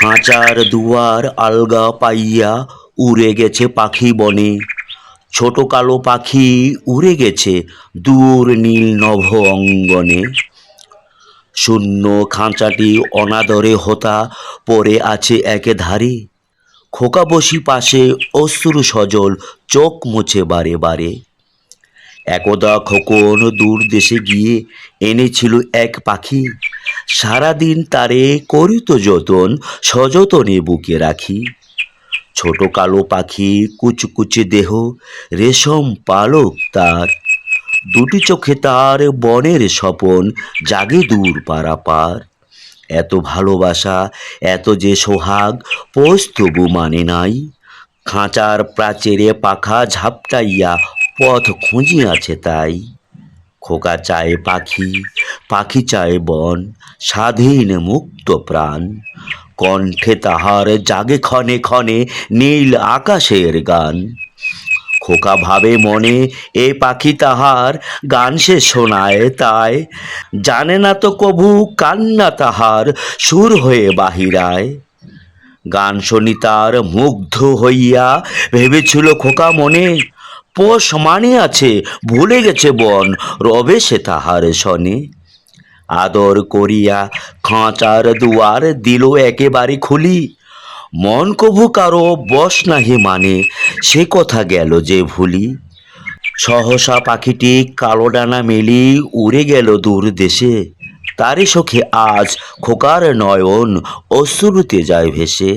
খাঁচার দুয়ার আলগা পাইয়া উড়ে গেছে পাখি বনে। ছোট কালো পাখি উড়ে গেছে দূর নীল নভ অঙ্গনে। শূন্য খাঁচাটি অনাদরে হোতা পড়ে আছে একে ধারে। খোকা বসি পাশে অশ্রু সজল চোখ মুছে বারে বারে। একদা খোকন দূর দেশে গিয়ে এনেছিল এক পাখি। সারাদিন তারে করিত যতন, সযতনে বুকে রাখি। ছোট কালো পাখি কুচকুচে দেহ, রেশম পালক তার। দুটি চোখে তার বনের স্বপন জাগে দূর পারাপার। এত ভালোবাসা, এত যে সোহাগ, পোষ তবু মানে নাই। খাঁচার প্রাচীরে পাখা ঝাপটাইয়া পথ খুঁজিয়াছে তাই। খোকা চায় পাখি, পাখি চায় বন, স্বাধীন মুক্ত প্রাণ। কণ্ঠে তাহার জাগে ক্ষণে ক্ষণে নীল আকাশের গান। খোকা ভাবে মনে এ পাখি তাহার গান সে শোনায় তাই। জানে না তো কভু কান্না তাহার সুর হয়ে বাহিরায়। গান শুনি তার মুগ্ধ হইয়া ভেবেছিল খোকা মনে, পোষ মানে আছে ভুলে গেছে বন, রবে সে তাহার শনে। আদর করিয়া খাঁচার দুয়ার দিল একেবারে খুলি। মন কভু কারো বশ নাহি মানে, সে কথা গেল যে ভুলি। সহসা পাখিটি কালো ডানা মেলি উড়ে গেল দূর দেশে। তারি সখে আজ খোকার নয়ন অশ্রুতে যায় ভেসে।